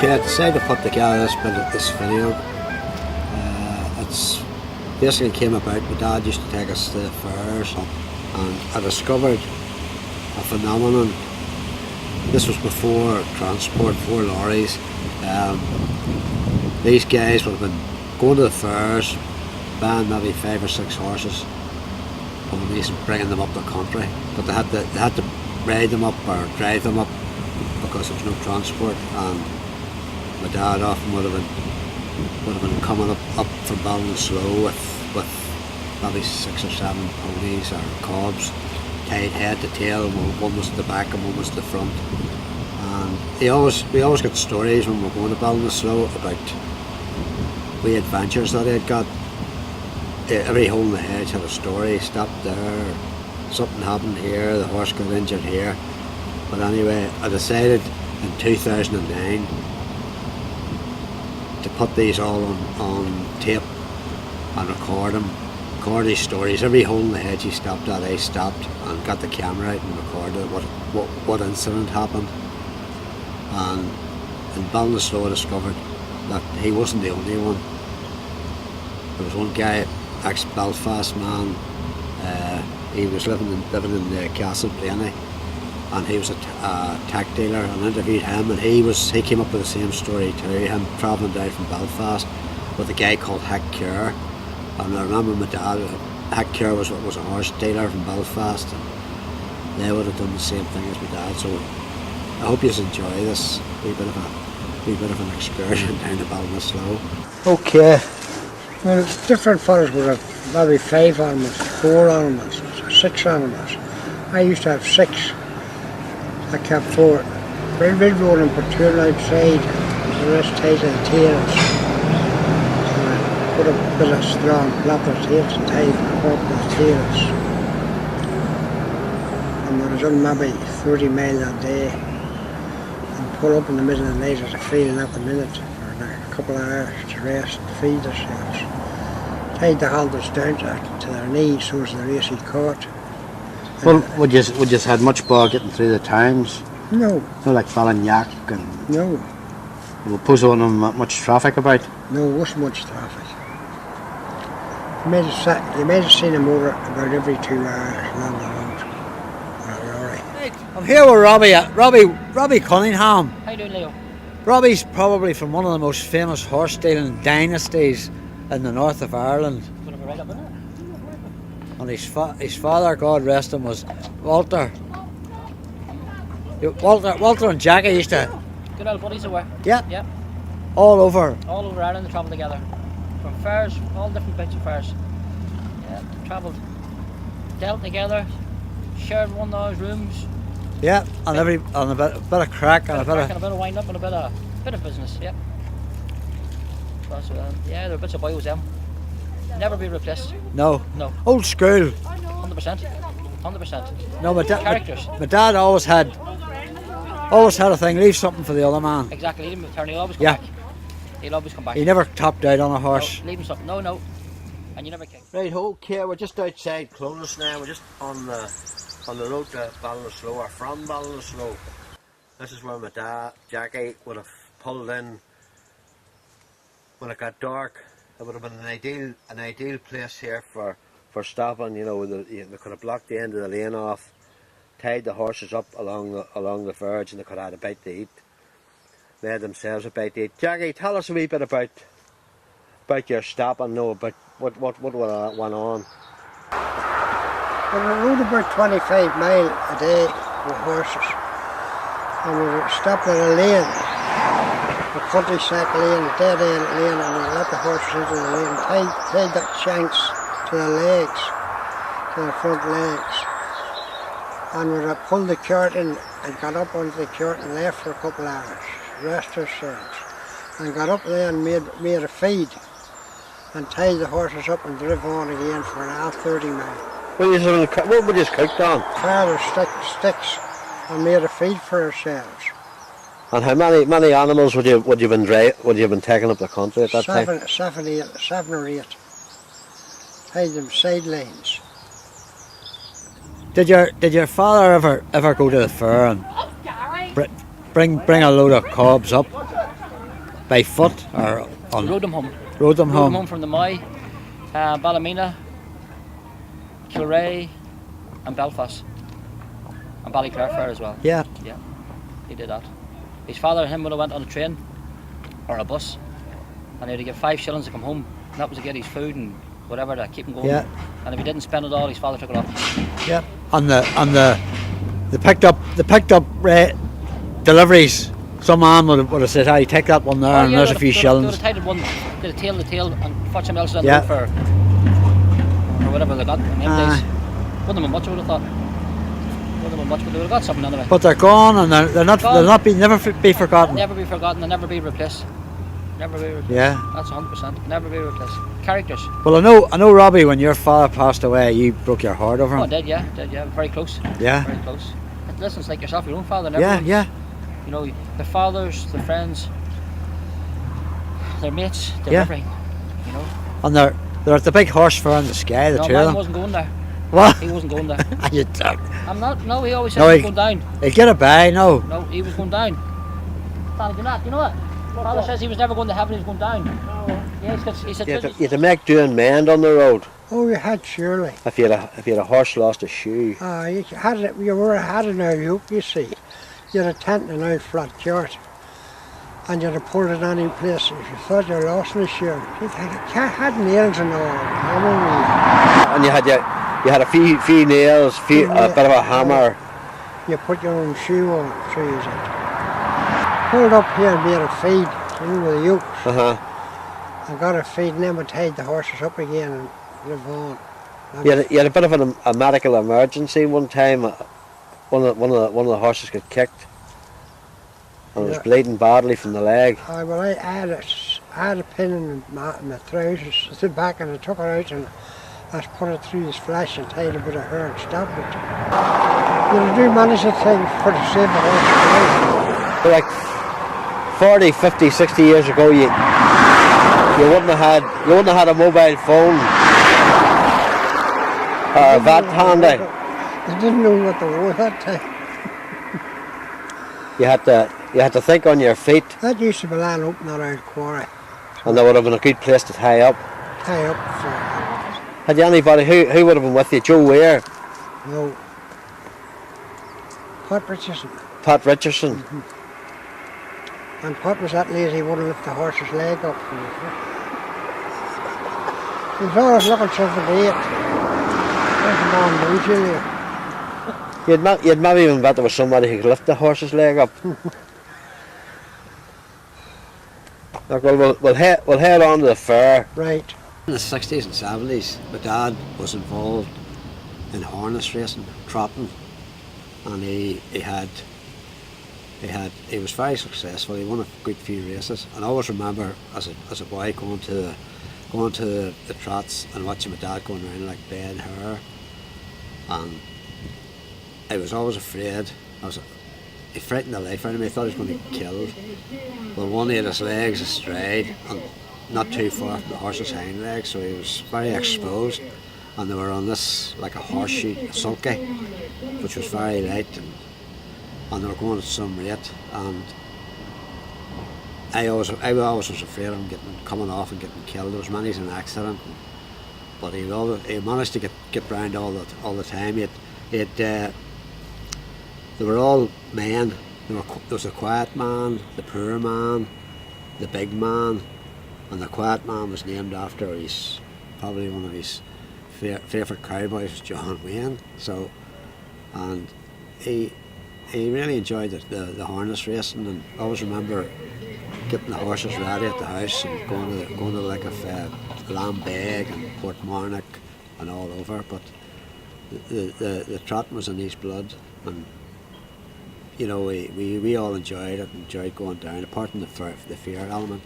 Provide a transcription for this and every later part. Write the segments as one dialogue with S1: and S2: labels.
S1: Okay, I decided to put together this video. It's basically came about. My dad used to take us to the fairs, and I discovered a phenomenon. This was before transport, before lorries. These guys would have been going to the fairs, buying maybe 5 or 6 horses, ponies, and bringing them up the country. But they had to ride them up or drive them up because there was no transport. And my dad often would have been coming up from Ballinasloe with maybe 6 or 7 ponies or cobs, tied head to tail. One was at the back and one was at the front. And we always got stories when we were going to Ballinasloe about wee adventures that he had got. Every hole in the hedge had a story. He stopped there, something happened here, the horse got injured here. But anyway, I decided in 2009 to put these all on tape and record these stories. Every hole in the hedge he stopped at, I stopped and got the camera out and recorded what incident happened. And in Ballinasloe I discovered that he wasn't the only one. There was one guy, ex-Belfast man, he was living in the Castle Blaney, and he was a tack dealer, and I interviewed him, and he came up with the same story too, him travelling down from Belfast with a guy called Hick Kerr. And I remember my dad, Hick Kerr was a horse dealer from Belfast, and they would have done the same thing as my dad. So I hope you enjoy this wee bit of an excursion down to Ballinasloe.
S2: Okay. Well, different fellas would have maybe 5 animals, 4 animals, 6 animals. I used to have 6. I kept 4. We'd roll and put 2 outside, the rest tied to the tails. So I put a bit of strong flapper tails and tied up the tails. And we was on maybe 30 miles a day. And pull up in the middle of the night at a field at the minute for a couple of hours to rest and feed ourselves. Tied the halters down to their knees so as the race he caught.
S1: Well, would you had much bother getting through the towns?
S2: No.
S1: No, like Ballinyack and...
S2: No.
S1: Well, suppose there wasn't much traffic about?
S2: No, there wasn't much traffic. You might have seen him over about every 2 hours along the road.
S3: I'm here with Robbie Cunningham.
S4: How you doing, Leo?
S3: Robbie's probably from one of the most famous horse dealing dynasties in the north of Ireland.
S4: Right up in it.
S3: And his father, God rest him, was Walter. Walter and Jackie used to...
S4: Good old buddies they were.
S3: Yeah.
S4: Yeah.
S3: All over.
S4: All over Ireland they travelled together. From fairs, all different bits of fairs. Yeah, travelled. Dealt together. Shared one of those rooms.
S3: Yeah, and a bit of crack and a bit
S4: of wind up and a bit of business, yeah. So, yeah, they're bits of boys them. Never be replaced.
S3: No.
S4: No.
S3: Old school.
S4: 100%. 100%.
S3: No,
S4: Characters.
S3: My dad always had a thing, leave something for the other man.
S4: Exactly, leave him return, he'll always come back. He'll always come back.
S3: He never topped out on a horse.
S4: No, leave him something, no. And you never kick.
S1: Right, okay, we're just outside Clonus now, we're just on the road to Ballinasloe, or from Ballinasloe. This is where my dad, Jackie, would have pulled in when it got dark. It would have been an ideal place here for stopping. You know, they could have blocked the end of the lane off, tied the horses up along the verge, and they could have had a bite to eat. Made themselves a bite to eat. Jackie, tell us a wee bit about your stop and know about what went on.
S2: Well, we rode about 25 miles a day with horses, and we were stopped at a lane, a cul-de-sac lane, a dead-end lane, and we let the horses into the lane, tied the shanks to the legs, to the front legs, and we pulled the curtain and got up onto the curtain, left for a couple of hours, rest ourselves, and got up there and made a feed, and tied the horses up and drove on again for an hour 30 miles.
S1: What would you cooked on?
S2: Powder sticks and made a feed for ourselves.
S1: And how many animals would you been taking up the country at that time?
S2: 7 or 8. Tied them sidelines.
S3: Did your father ever go to the fair and bring a load of cobs up? by foot or on
S4: Rode them home.
S3: rode them
S4: Rode them
S3: home?
S4: home from the Moy, Ballymena, Kilray, and Belfast, and Ballyclare Fair as well.
S3: Yeah.
S4: Yeah, he did that. His father and him would have went on a train or a bus, and he had to give 5 shillings to come home. And that was to get his food and whatever to keep him going.
S3: Yeah.
S4: And if he didn't spend it all, his father took it off.
S3: Yeah. On the picked up deliveries. Some man would have said, "Hey, take that one there, and there's a few
S4: They
S3: shillings."
S4: would have tied it one, did a tail to tail, and fetch him else on
S3: Yeah.
S4: the road for or whatever they got in them days. Wouldn't have been much, I would have thought. Wouldn't have been much, but they would have got something anyway.
S3: But they're gone, and they're not
S4: Gone.
S3: they'll not be never be forgotten.
S4: Never be forgotten and never be replaced. Never be replaced.
S3: Yeah.
S4: That's 100%. Never be replaced. Characters.
S3: Well, I know, Robbie. When your father passed away, you broke your heart over
S4: Oh, I
S3: him.
S4: did, yeah. Very close.
S3: Yeah.
S4: Very close. But listen, it's like yourself, your own father. And
S3: Yeah,
S4: everyone's,
S3: yeah,
S4: You know, the fathers, the friends, their mates, their
S3: Yeah.
S4: everything. You know.
S3: and they're at the big horse fair in the sky. The
S4: No,
S3: two of
S4: mine
S3: them.
S4: wasn't going there.
S3: What?
S4: He wasn't going there.
S3: You don't.
S4: I'm not. No, he always said
S3: No,
S4: he was
S3: he-
S4: going down.
S3: They get a buy. No.
S4: No, he was going down. Father, do not. You know what? Father says he was never going to heaven. He was going down. Yeah, he said.
S1: You had to make do and mend on the road.
S2: Oh, you had surely.
S1: If you had a horse lost a shoe.
S2: You had it. You were had an old yoke, you see. You had a tent and an old flat chart, and you had to put it any place. If you thought you lost a shoe, you had nails and all.
S1: And you had a few nails, a bit of a hammer.
S2: You put your own shoe on, so you said. Pulled up here and made a feed, you know, with the yokes.
S1: Uh-huh.
S2: I got a feed and then we tied the horses up again and live on.
S1: You had a bit of a medical emergency one time. One of the horses got kicked and was
S2: Yeah.
S1: bleeding badly from the leg.
S2: I had a pin in my trousers at the back and I took it out and I put it through his flesh and tied a bit of hair and stabbed it. You do manage a thing for to save the horse's life.
S1: But like 40, 50, 60 years ago, you wouldn't have had a mobile phone or a vat handy.
S2: They didn't know what they were that time.
S1: You had to think on your feet,
S2: That used to be land open around quarry.
S1: and there would have been a good place to tie up.
S2: Tie up
S1: Had you anybody who would have been with you? Joe Weir,
S2: for, no. Pot Richardson.
S1: Pat Richardson.
S2: And Pot was that lazy he wouldn't lift the horse's leg up. He was always looking for the eight. There's a man usually.
S1: You'd maybe even bet there was somebody who could lift the horse's leg up. Look, well, we'll head on to the fair.
S2: Right.
S1: In the 60s and 70s, my dad was involved in harness racing, trotting, and he was very successful. He won a good few races, and I always remember as a boy going to the trots and watching my dad going around like bad hair, and I was always afraid. He frightened the life out of me. I thought he was going to get killed. Well, one had his legs astride and not too far from the horse's hind legs, so he was very exposed, and they were on this like a horseshoe, a sulky, which was very light, and they were going at some rate, and I always was afraid of him coming off and getting killed. There was many an accident, but he managed to get round all the time. They were all men. There was a quiet man, the poor man, the big man, and the quiet man was named after probably one of his favourite cowboys, John Wayne. So, and he really enjoyed the harness racing, and I always remember getting the horses ready at the house and going to like Lambeg and Portmarnock and all over. But the trotting was in his blood, and you know we all enjoyed going down, apart from the fear element.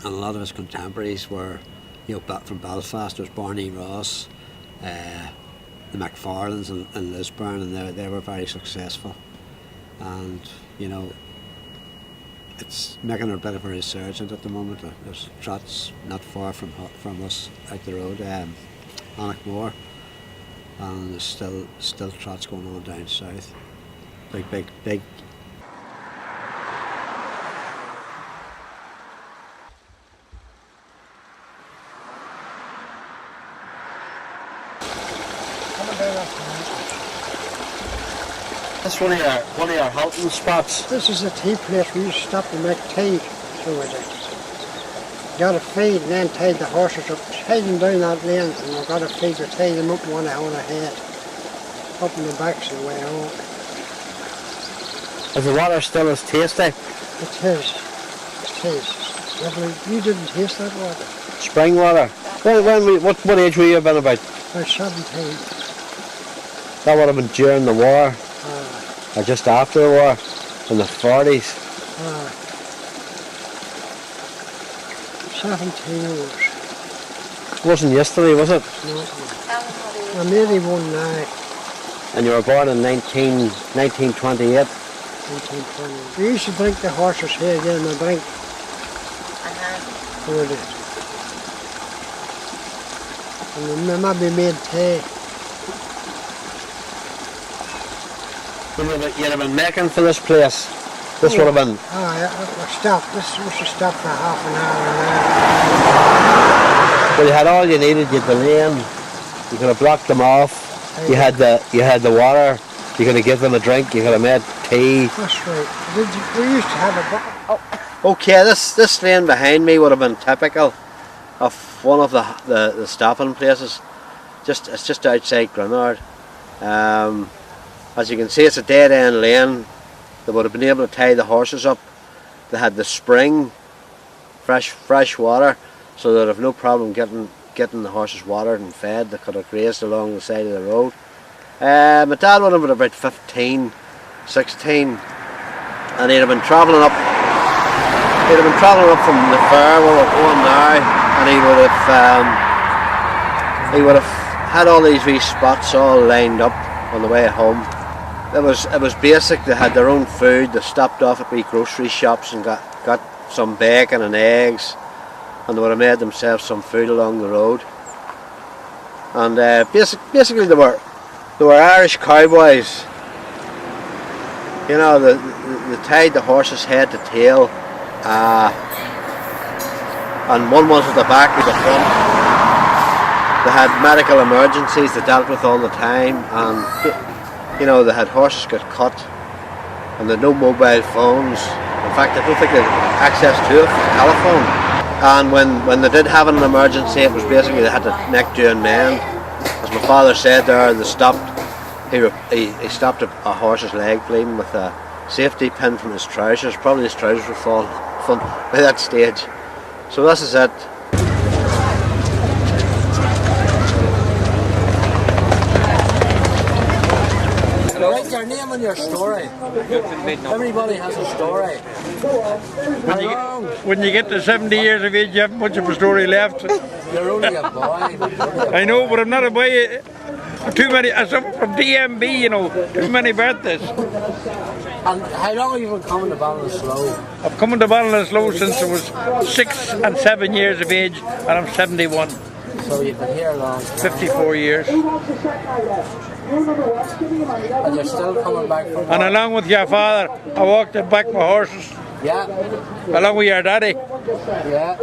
S1: And a lot of his contemporaries were, from Belfast. There was Barney Ross, the McFarlanes in Lisburn, and they were very successful. And it's making a bit of a resurgence at the moment. There's trots not far from us out the road, Annickmore, and there's still trots going on down south. Big. That's one of your halting spots.
S2: This is a tea place. We used to stop and make tea. So we did. Got to feed and then tied the horses up. Tied them down that lane and we got to feed to tie them up one hour ahead. Up in the backs and way home.
S1: Is the water still as tasty?
S2: It is. It is. Lovely. You didn't taste that water.
S1: Spring water. What age were you about?
S2: About 17.
S1: That would have been during the war,
S2: Ah,
S1: or just after the war, in the 40s.
S2: ah. 17 years.
S1: It wasn't yesterday, was it?
S2: No. I'm 81 now.
S1: And you were born in 1928.
S2: 1920. We used to drink the horses here again in the bank. So we did. And we maybe made tea.
S1: You'd have been making for this place. This would have been.
S2: We stopped. We should stop for half an hour.
S1: Well, you had all you needed. You'd the lane. You could have blocked them off. You had the water. You could have given them a drink. You could have made tea.
S2: That's right. We used to have a bucket.
S1: Okay, this lane behind me would have been typical of one of the stopping places. It's just outside Granard. As you can see, it's a dead end lane. They would have been able to tie the horses up. They had the spring, fresh water, so they'd have no problem getting the horses watered and fed. They could have grazed along the side of the road. My dad would have been about 15, 16, and he'd have been travelling up. He'd have been travelling up from the fair where we're going now, and he would have had all these wee spots all lined up on the way home. It was basic. They had their own food. They stopped off at wee grocery shops and got some bacon and eggs, and they would have made themselves some food along the road. And basically they were Irish cowboys. You know, they tied the horses head to tail, and one was at the back of the front. They had medical emergencies they dealt with all the time, and you know, they had horses get cut, and they had no mobile phones. In fact, I don't think they had access to a telephone. And when they did have an emergency, it was basically they had to neck doing men. As my father said there, they stopped. He stopped a horse's leg bleeding with a safety pin from his trousers. Probably his trousers were falling by that stage. So this is it.
S3: Write your name on your story. Everybody has a story.
S5: When you get to 70 years of age, you haven't much of a story left.
S3: You're only a boy.
S5: I know, but I'm not a boy. Too many, I suffer from DMB, you know, too many birthdays.
S3: And how long have you been coming to Ballinasloe?
S5: I've come to Ballinasloe since I was 6 and 7 years of age, and I'm 71.
S3: So you've been here long.
S5: 54 years.
S3: And you're still coming back from
S5: And along with your father, I walked it back my horses.
S3: Yeah.
S5: Along with your daddy.
S3: Yeah.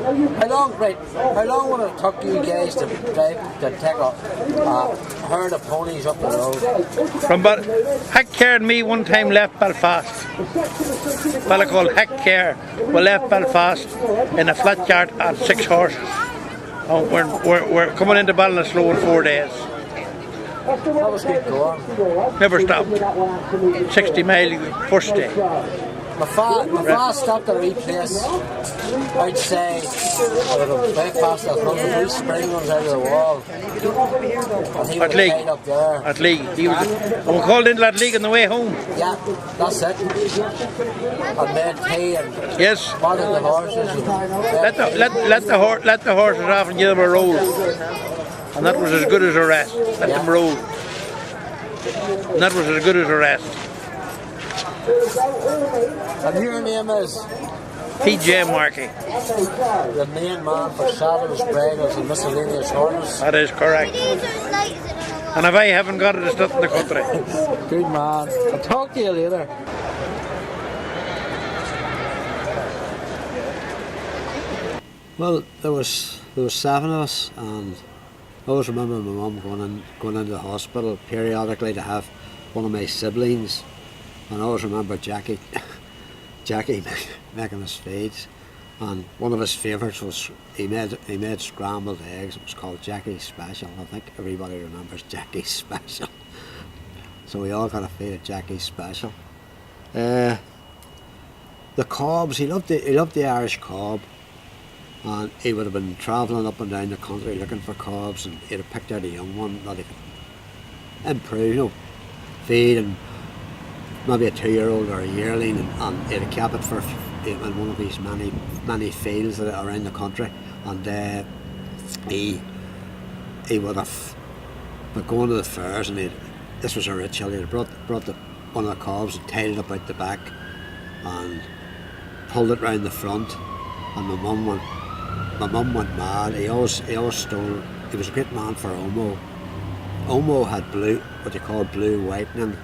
S3: How long would it took you guys to take a herd of ponies up the road?
S5: From Hackcare and me one time left Belfast. A fella called Hackcare. We left Belfast in a flat yard on 6 horses. And we're coming into Ballinasloe in 4 days.
S3: That was good going.
S5: Never stopped. 60 miles first day.
S3: My father stopped at a wee place, I'd say, right past that front, the wee spring runs out of the wall. And he was tied up there.
S5: At League. We called into that league on the way home.
S3: Yeah, that's it. And made tea and
S5: yes.
S3: watered the horses.
S5: Let the horses off and give them a roll. And that was as good as a rest. Let them roll. And that was as good as a rest.
S3: And your name is?
S5: P.J. Markey.
S3: The main man for saddles, bridles and miscellaneous horses.
S5: That is correct. And if I haven't got it, it's not in the country.
S3: Good man. I'll talk to you later.
S1: Well, there was 7 of us, and I always remember my mum going into the hospital periodically to have one of my siblings, and I always remember Jackie making his feeds. And one of his favourites was he made scrambled eggs. It was called Jackie's Special. I think everybody remembers Jackie's Special. So we all got a feed of Jackie's Special. The cobs, he loved the Irish cob, and he would have been travelling up and down the country looking for cobs, and he'd have picked out a young one that he could improve, feed, and maybe a 2-year-old or a yearling, and he'd have kept it for in one of these many fields that are around the country, and he would have been going to the fairs, and this was a ritual. He'd brought one of the cobs and tied it up out the back and pulled it round the front, and my mum went mad. He always stole. He was a great man for Omo. Omo had blue, what you call blue whitening.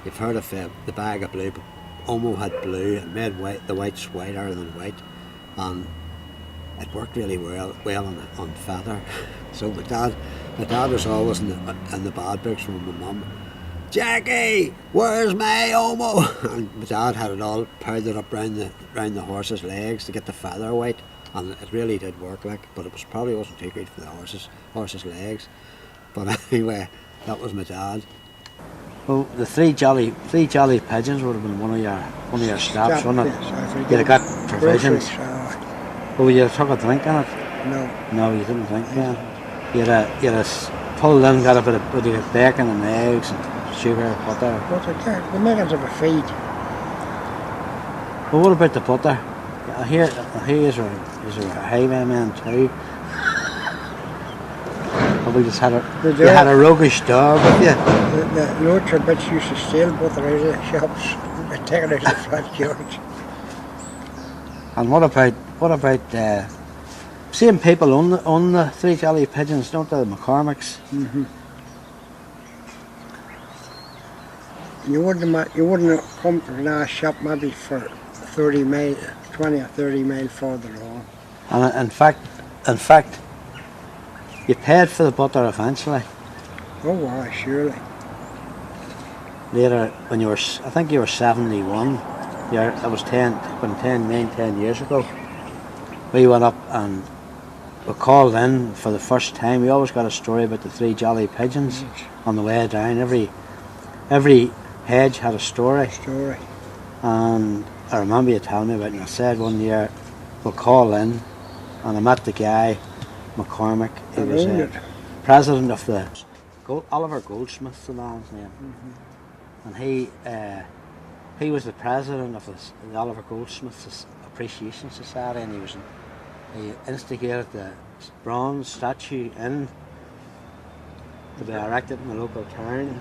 S1: You've heard of the bag of blue, but Omo had blue and made the whites whiter than white, and it worked really well on feather. So my dad was always in the bad books from my mum. Jackie, where's my Omo? And my dad had it all powdered up round the horse's legs to get the feather white, and it really did work, but it probably wasn't too good for the horse's legs. But anyway, that was my dad. Well, the three jolly pigeons would have been one of your stops, wouldn't it?
S2: Yes,
S1: You'd have got provisions.
S2: Groceries,
S1: Oh, you took a drink in it? No, you didn't drink in it. You'd have pulled in, got a bit of bacon and eggs and sugar, butter.
S2: the makings of a feed.
S1: Well, what about the butter? I hear is there a highwayman too? We just had you had a roguish dog with you.
S2: The orchard bitch used to steal butter out of the shops and take it out of the front yards.
S1: And what about same people own the Three Jolly Pigeons, don't they? The McCormicks.
S2: Mm-hmm. You wouldn't have come to the last shop maybe for 20 or 30 mile further on.
S1: And in fact, you paid for the butter eventually.
S2: Oh, why, surely.
S1: Later, when I think you were 71. That was 10 years ago. We went up and we called in for the first time. We always got a story about the Three Jolly Pigeons on the way down. Every hedge had a story. And I remember you telling me about it, and I said one year we'll call in, and I met the guy, McCormick. He was president of the Oliver Goldsmith's the man's name. And he was the president of the Oliver Goldsmith's Appreciation Society, and he instigated the bronze statue to be erected in the local town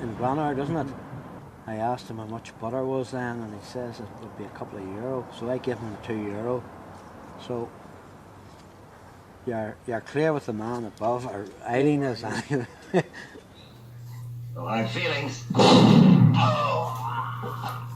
S1: in Granard, isn't it? I asked him how much butter was then, and he says it would be a couple of euro. So I gave him the €2. So you're clear with the man above, or Eileen is anyway.
S6: No hard feelings. Oh.